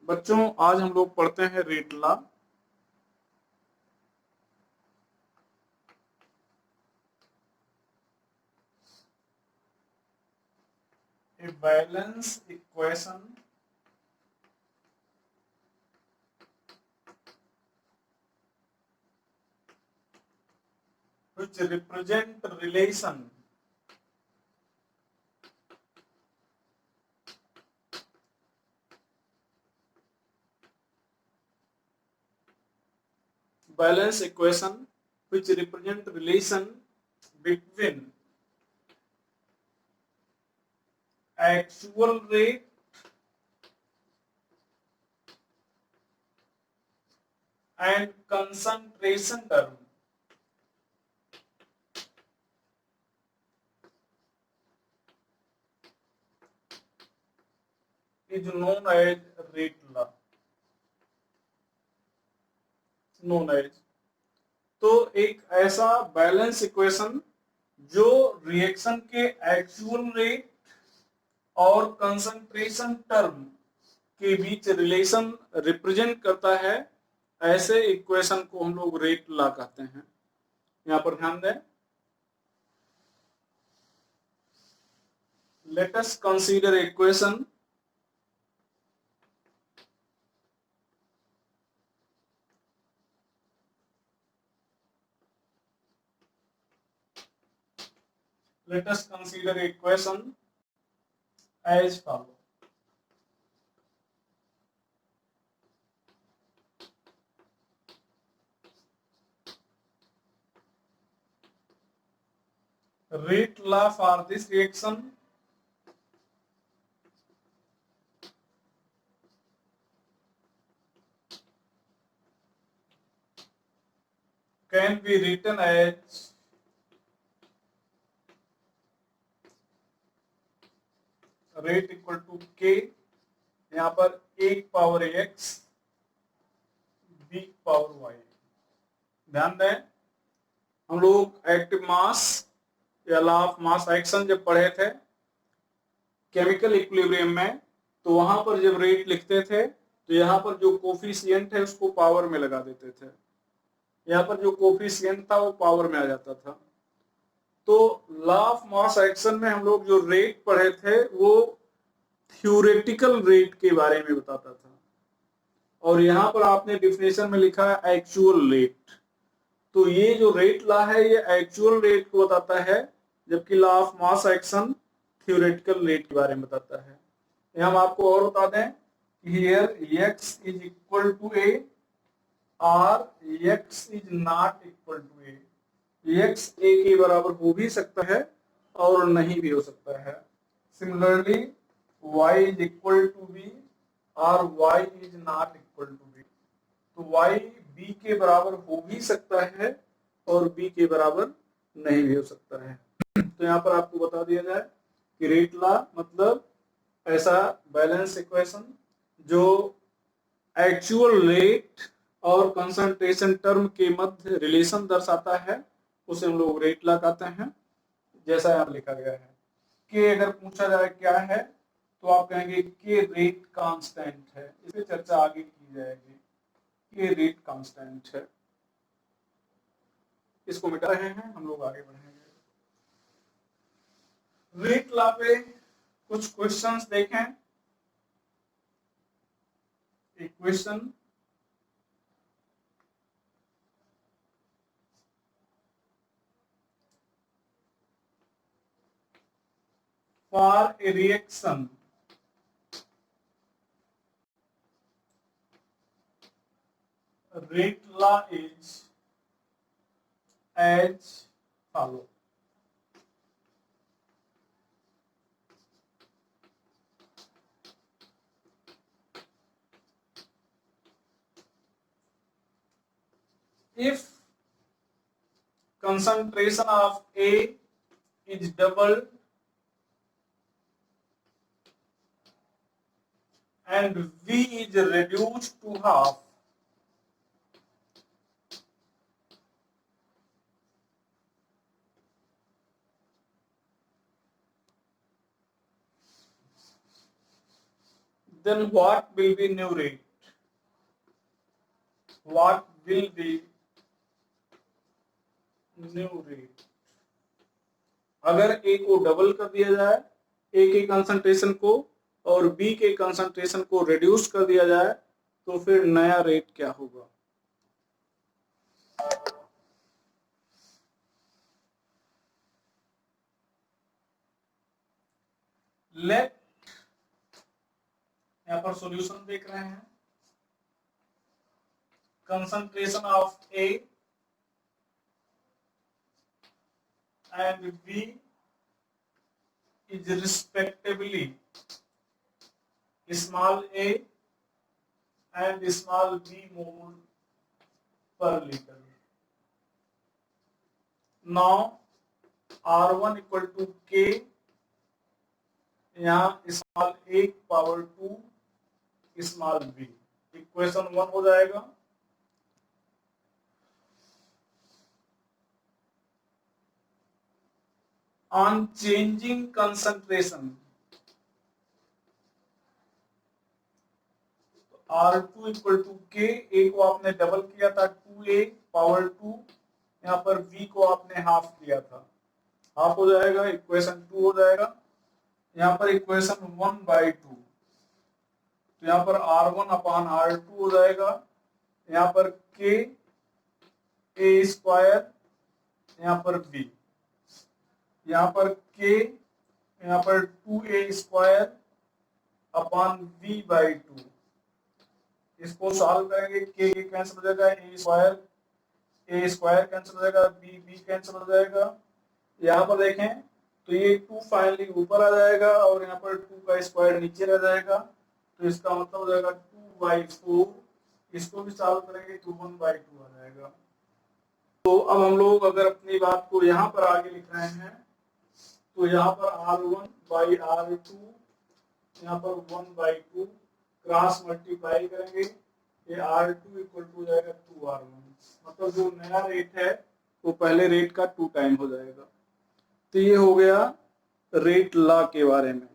बच्चों आज हम लोग पढ़ते हैं rate law. A balance equation which represent relation balance equation which represent relation between actual rate and concentration term is known as rate law, known as। तो एक ऐसा बैलेंस इक्वेशन जो रिएक्शन के एक्चुअल रेट और concentration term के बीच relation represent करता है, ऐसे इक्वेशन को हम लोग रेट लॉ कहते हैं। यहां पर ध्यान दें, let us consider equation as follow। Rate law for this reaction can be written as rate equal to k, यहाँ पर एक power x b power y। ध्यान दें, हम लोग एक्टिव मास या लॉ ऑफ मास एक्शन जब पढ़े थे केमिकल इक्विलिब्रियम में, तो वहां पर जब रेट लिखते थे तो यहाँ पर जो कोफिशिएंट है उसको पावर में लगा देते थे। यहाँ पर जो कोफिशिएंट था वो पावर में आ जाता था। तो लॉ ऑफ मास एक्शन में हम लोग जो रेट पढ़े थे वो थ्योरेटिकल रेट के बारे में बताता था, और यहाँ पर आपने डिफिनेशन में लिखा है एक्चुअल रेट। तो ये जो रेट लॉ है ये एक्चुअल रेट को बताता है, जबकि law of mass action theoretical rate के बारे में बताता है। ये हम आपको और बता दें कि here x is equal to a और x is not equal to a। x a के बराबर हो भी सकता है और नहीं भी हो सकता है। Similarly y is equal to b और y is not equal to b। तो y b के बराबर हो भी सकता है और b के बराबर नहीं भी हो सकता है। तो यहाँ पर आपको बता दिया जाए कि रेट लॉ मतलब ऐसा बैलेंस इक्वेशन जो एक्चुअल रेट और कंसंट्रेशन टर्म के मध्य रिलेशन दर्शाता है, उसे हम लोग रेट लॉ कहते हैं। जैसा यहाँ लिखा गया है के, अगर पूछा जाए क्या है तो आप कहेंगे के रेट कांस्टेंट है। इस पे चर्चा आगे की जाएगी। के रेट कांस्टेंट है, इसको मिटा रहे हैं, हम लोग आगे बढ़ेंगे। रेट लॉ पे कुछ क्वेश्चंस देखें। Equation for a reaction rate law is as follow। If concentration of A is doubled and V is reduced to half, then what will be new rate? What will be new rate? अगर A को double कर दिया जाए, A के concentration को, और B के concentration को रिड्यूस कर दिया जाए, तो फिर नया रेट क्या होगा? लेट, यहां पर सॉल्यूशन देख रहे हैं, concentration of A and B is respectively small a and small b mole per liter. Now R1 equal to K, यहाँ small a power 2 small b, equation 1 हो जाएगा। On changing concentration, R2 equal to K, A को आपने double किया था 2A power 2, यहाँ पर V को आपने हाफ किया था, हाफ हो जाएगा, इक्वेशन 2 हो जाएगा। यहाँ पर इक्वेशन 1/2, तो यहाँ पर R1 अपान R2 हो जाएगा, यहाँ पर K A स्क्वायर, यहाँ पर B, यहाँ पर K, यहाँ पर 2A स्क्वायर अपान V/2। इसको सॉल्व करेंगे, K कैंसिल हो जाएगा, A स्क्वायर कैंसिल हो जाएगा, B कैंसिल हो जाएगा। यहाँ पर देखें तो ये 2 फाइनली ऊपर आ जाएगा और यहाँ पर 2 का स्क्वायर नीचे रह जाएगा, तो इसका मतलब हो जाएगा 2/4। इसको भी सॉल्व करेंगे तो 1/2 आ जाएगा। तो अब हम लोग अगर अपनी बात को यहाँ पर आगे लिख रहे हैं, तो यहाँ पर R1/R2, यहाँ पर 1/2 क्रॉस मल्टीप्लाई करेंगे, ये R2 इक्वल टू हो जाएगा 2R1, मतलब जो नया रेट है वो पहले रेट का 2 टाइम हो जाएगा। तो ये हो गया रेट लॉ के बारे में।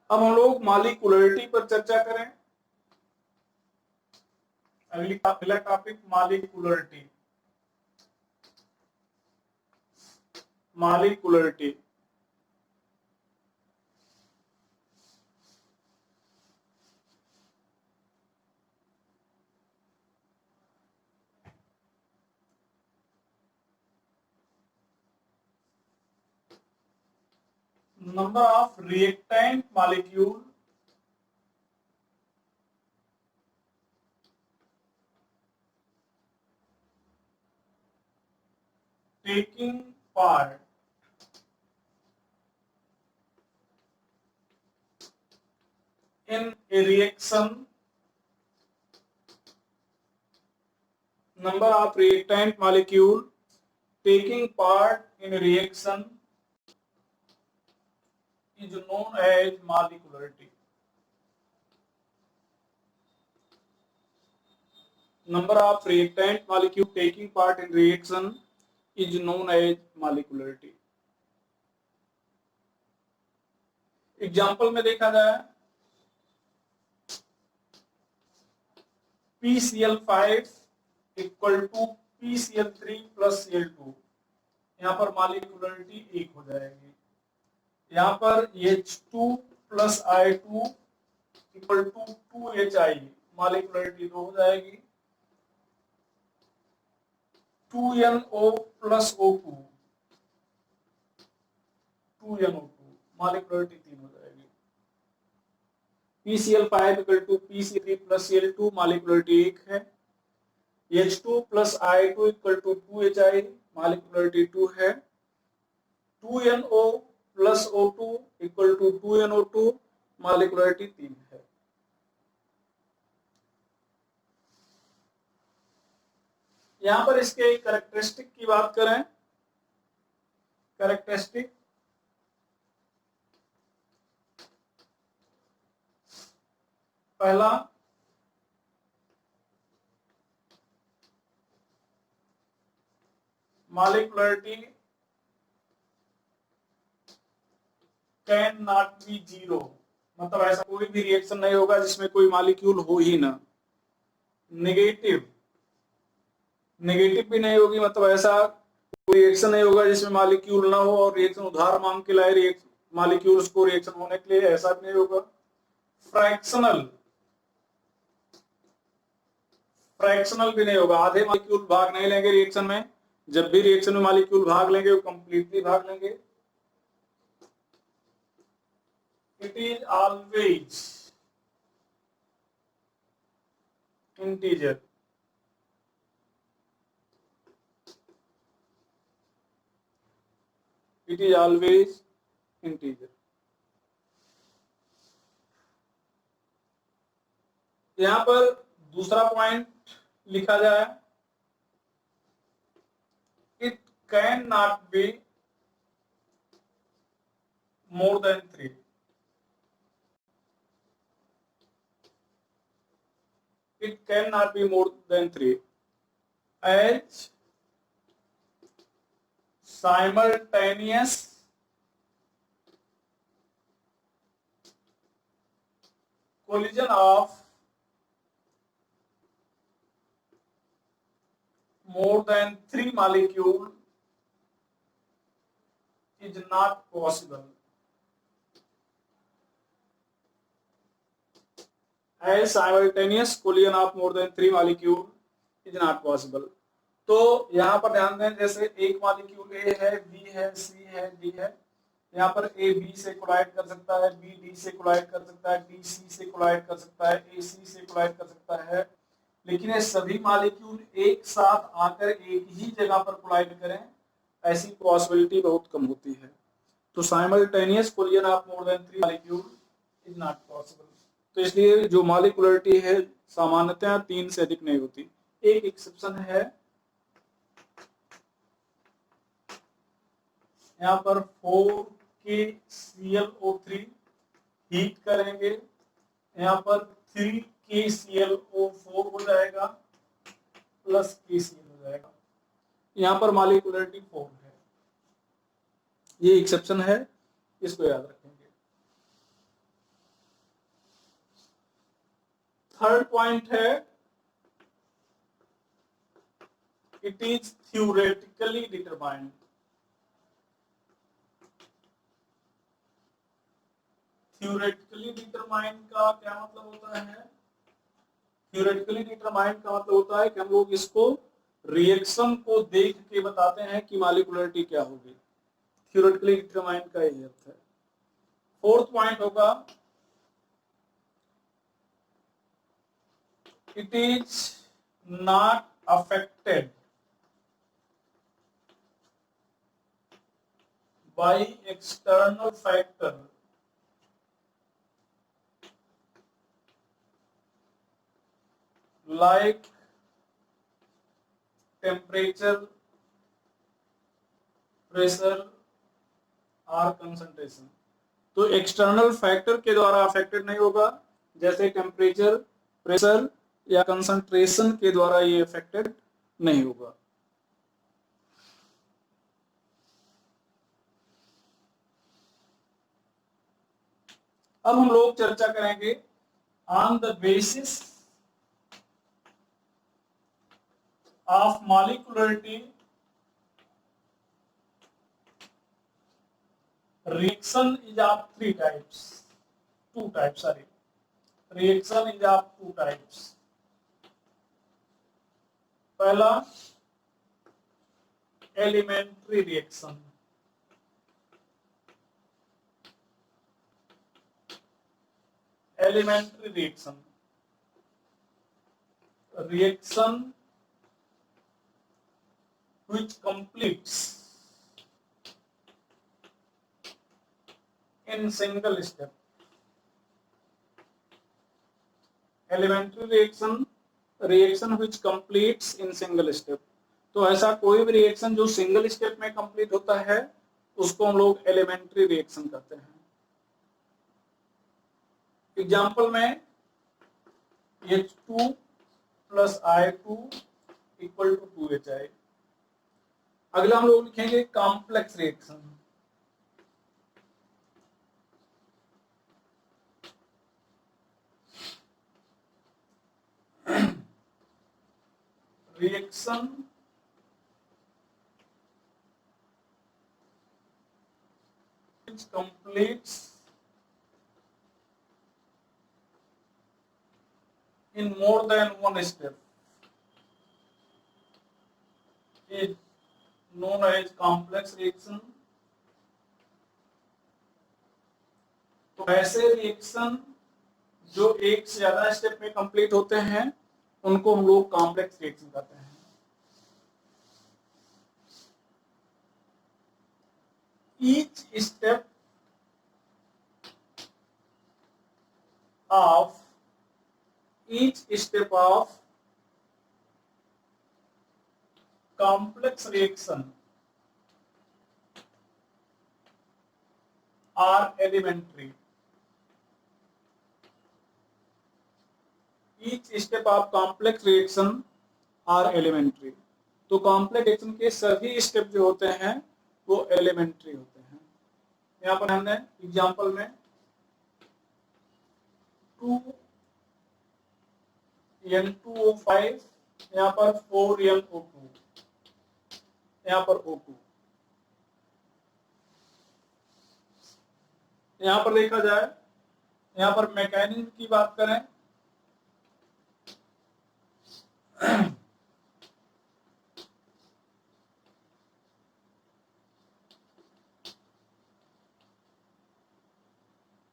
अब हम लोग मॉलिक्यूलरिटी पर चर्चा करें। अगला topic molecularity. Molecularity number of reactant molecule taking part in a reaction, number of reactant molecule taking part in a reaction is known as molecularity. Number of reactant molecule taking part in reaction is known as molecularity. Example में देखा जाए, PCl5 equal to PCl3 plus Cl2, यहाँ पर molecularity 1 हो जाएगी। यहाँ पर H2 plus I2 equal to 2HI, molecularity 2 हो जाएगी। 2NO plus O2, 2NO2, molecularity 3 हो जाएगी। PCl5 equal to PC3 plus Cl2, molecularity 1 है। H2 plus I2 equal to 2HI, molecularity 2 है। 2NO plus O2 equal to 2NO2, molecularity 3 है। यहां पर इसके कैरेक्टरिस्टिक की बात करें, कैरेक्टरिस्टिक पहला, मॉलिक्युलरिटी कैन नॉट बी जीरो, मतलब ऐसा कोई भी रिएक्शन नहीं होगा जिसमें कोई मॉलिक्यूल हो ही ना। नेगेटिव, नेगेटिव भी नहीं होगी, मतलब ऐसा कोई रिएक्शन नहीं होगा जिसमें मॉलिक्यूल ना हो और रिएक्शन उधार मांग के लाए मॉलिक्यूल्स को रिएक्शन होने के लिए, ऐसा भी नहीं होगा। फ्रैक्शनल, फ्रैक्शनल भी नहीं होगा, आधे मॉलिक्यूल भाग नहीं लेंगे रिएक्शन में। जब भी रिएक्शन में मॉलिक्यूल भाग लेंगे वो कंप्लीटली भाग लेंगे। It is always integer, it is always integer. यहां पर दूसरा पॉइंट लिखा जाए, it can not be more than 3। It cannot be more than 3 as simultaneous collision of more than 3 molecules is not possible. As simultaneous collision of more than 3 molecules is not possible. तो यहाँ पर ध्यान दें, जैसे एक molecule ए है, B है, सी है, डी है, यहाँ पर ए बी से कोलाइड कर सकता है, बी डी से कोलाइड कर सकता है, डी सी से कोलाइड कर सकता है, ए सी से कोलाइड कर सकता है, लेकिन ये सभी मॉलिक्यूल एक साथ आकर एक ही जगह पर कोलाइड करें, ऐसी पॉसिबिलिटी बहुत कम होती है। तो simultaneous collision of more than 3 molecule is not possible. तो इसलिए जो मॉलिक्युलरिटी है सामान्यतः 3 से अधिक नहीं होती। एक एक्सेप्शन है, यहाँ पर 4KClO3 हीट करेंगे, यहाँ पर 3KClO4 हो जाएगा प्लस KCl हो जाएगा, यहाँ पर मॉलिक्युलरिटी 4 है। ये एक्सेप्शन है, इसको याद रखेंगे। थर्ड पॉइंट है, it is theoretically determined. Theoretically determined का क्या मतलब होता है? थ्योरेटिकली डिटरमाइंड का मतलब होता है कि हम लोग इसको रिएक्शन को देख के बताते हैं कि मॉलिक्युलरिटी क्या होगी। थ्योरेटिकली डिटरमाइंड का यही अर्थ है। फोर्थ पॉइंट होगा, it is not affected by external factor like temperature, pressure और concentration। तो एक्सटर्नल फैक्टर के द्वारा अफेक्टेड नहीं होगा, जैसे टेम्परेचर, प्रेशर या कंसंट्रेशन के द्वारा ये अफेक्टेड नहीं होगा। अब हम लोग चर्चा करेंगे on the basis of molecularity reaction is of 3 types, 2 types, sorry, reaction is of 2 types। पहला elementary reaction, elementary reaction, reaction which completes in single step। Elementary reaction, reaction which completes in single step। तो ऐसा कोई भी reaction जो single step में complete होता है उसको हम लोग एलिमेंट्री रिएक्शन कहते हैं। एग्जाम्पल में H2 + I2 = 2HI, अगला हम लोग लिखेंगे complex reaction. Reaction which completes in more than one step is known as complex reaction। तो ऐसे रिएक्शन जो एक से ज्यादा स्टेप में कंप्लीट होते हैं उनको हम लोग कॉम्प्लेक्स रिएक्शन कहते हैं। Each step of complex reaction are elementary। Each step of complex reaction are elementary। तो कॉम्प्लेक्स रिएक्शन के सभी स्टेप जो होते हैं वो एलिमेंट्री होते हैं। यहाँ पर हमने एग्जांपल में 2N2O5, यहाँ पर 4NO2, यहाँ पर O2। यहाँ पर देखा जाए, यहाँ पर मैकेनिज्म की बात करें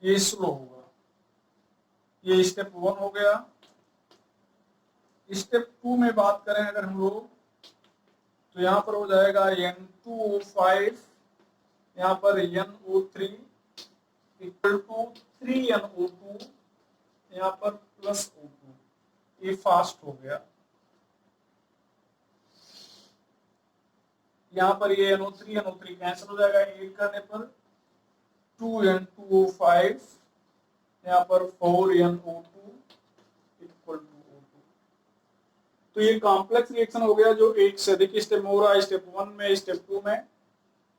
ये स्लो होगा। ये स्टेप 1 हो गया। स्टेप 2 में बात करें अगर हम लोग तो यहाँ पर हो जाएगा N2O5, यहाँ पर NO3 इक्वल टू 3NO2, यहाँ पर प्लस O2। ये फास्ट हो गया। यहाँ पर ये NO3 कैंसिल हो जाएगा ऐड करने पर 2N2O5, यहाँ पर 4NO2 इक्वल टू O2। तो ये कॉम्प्लेक्स रिएक्शन हो गया जो एक से अधिक स्टेप में हो रहा है, स्टेप 1 में, स्टेप 2 में,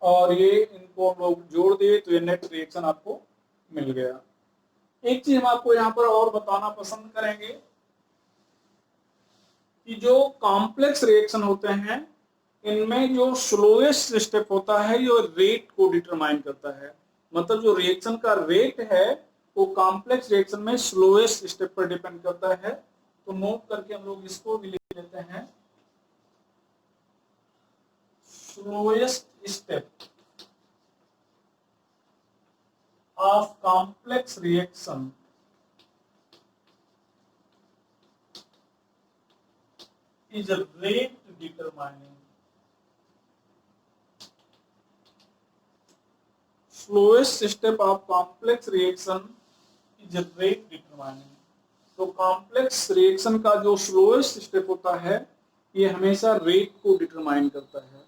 और ये इनको हम लोग जोड़ दिए तो ये नेट रिएक्शन आपको मिल गया। एक चीज हम आपको यहाँ पर और बताना पसंद करेंगे कि जो कॉम्प्लेक्स रिएक्शन होते हैं इनमें जो स्लोएस्ट स्टेप होता है ये रेट को डिटरमाइन करता है। मतलब जो रिएक्शन का रेट है वो कॉम्प्लेक्स रिएक्शन में स्लोएस्ट स्टेप पर डिपेंड करता है। तो नोट करके हम लोग इसको भी लिख लेते हैं, slowest step of complex reaction is a rate determining। Slowest step of complex reaction is a rate determining। तो कॉम्प्लेक्स रिएक्शन का जो स्लोएस्ट स्टेप होता है ये हमेशा रेट को डिटरमाइन करता है।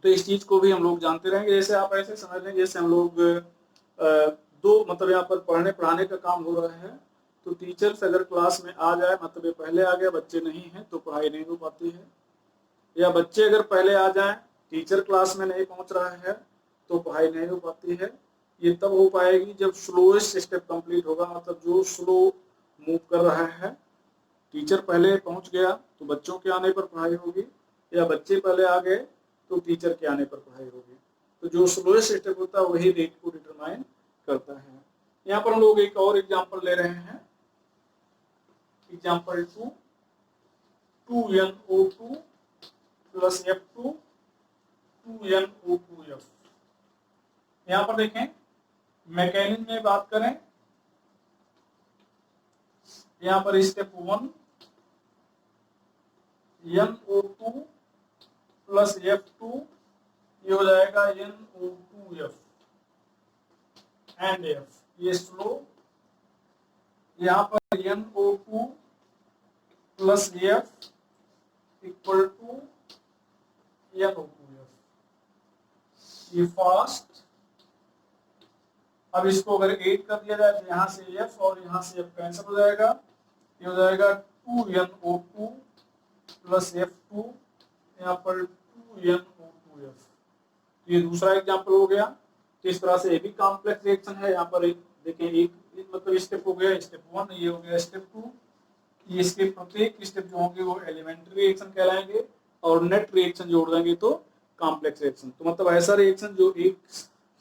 तो इस चीज को भी हम लोग जानते रहेंगे। जैसे आप ऐसे समझ लें जैसे हम लोग दो मतलब यहाँ पर पढ़ने पढ़ाने का काम हो रहा है तो टीचर्स अगर क्लास में आ जाए मतलब ये पहले आ गया बच्चे नहीं हैं तो पढ़ाई नहीं हो पाती है, या बच्चे अगर पहले आ जाएं टीचर क्लास में नहीं पहुंच रहा है तो पढ़ाई नहीं हो पाती है। ये तब हो पाएगी जब स्लोएस्ट स्टेप कंप्लीट होगा, मतलब जो स्लो मूव कर रहा है, टीचर पहले पहुंच गया तो बच्चों के आने पर पढ़ाई होगी, या बच्चे पहले आ गए तो टीचर के आने पर पढ़ाई होगी। तो जो स्लोएस्ट स्टेप होता है वही रेट को डिटरमाइन करता है। यहाँ पर हम लोग एक और एग्जाम्पल ले रहे हैं, example 2, 2NO2 plus F2 2NO2F। यहाँ पर देखें मैकेनिज्म में बात करें, यहाँ पर स्टेप 1 NO2 प्लस F2 ये हो जाएगा NO2F एंड F, ये स्लो। यहाँ पर NO2 plus F equal to NO2F, ये फास्ट। अब इसको अगर ऐड कर दिया जाए तो यहाँ से F और यहाँ से F कैंसिल हो जाएगा, ये हो जाएगा 2NO2 प्लस F2, यहाँ पर H2NO2F। ये दूसरा एग्जांपल हो गया। तो इस तरह से ये भी कॉम्प्लेक्स रिएक्शन है। यहाँ पर देखें, एक मतलब स्टेप हो गया स्टेप 1, ये हो गया स्टेप 2। ये इसके प्रत्येक स्टेप जो होंगे वो एलिमेंट्री रिएक्शन कहलाएंगे, और नेट रिएक्शन जोड़ देंगे तो कॉम्प्लेक्स रिएक्शन। तो मतलब ऐसा रिएक्शन जो एक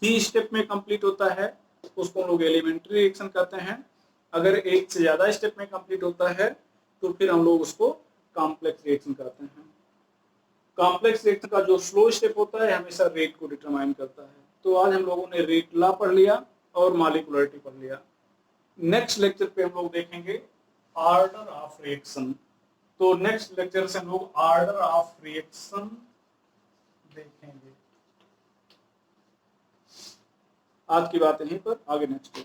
ही स्टेप में कंप्लीट होता है उसको हम लोग एलिमेंट्री रिएक्शन कहते हैं। अगर एक से ज्यादा स्टेप में कंप्लीट होता है तो फिर हम लोग उसको कॉम्प्लेक्स रिएक्शन कहते हैं। कॉम्प्लेक्स रिएक्शन का जो स्लो स्टेप होता है हमेशा रेट को डिटरमाइन करता है। तो आज हम लोगों ने रेट लॉ पढ़ लिया और मॉलिक्यूलरिटी पढ़ लिया। नेक्स्ट लेक्चर पे हम लोग देखेंगे ऑर्डर ऑफ रिएक्शन। तो नेक्स्ट लेक्चर से हम लोग ऑर्डर ऑफ रिएक्शन देखेंगे। आज की बात यहीं पर, आगे नेक्स्ट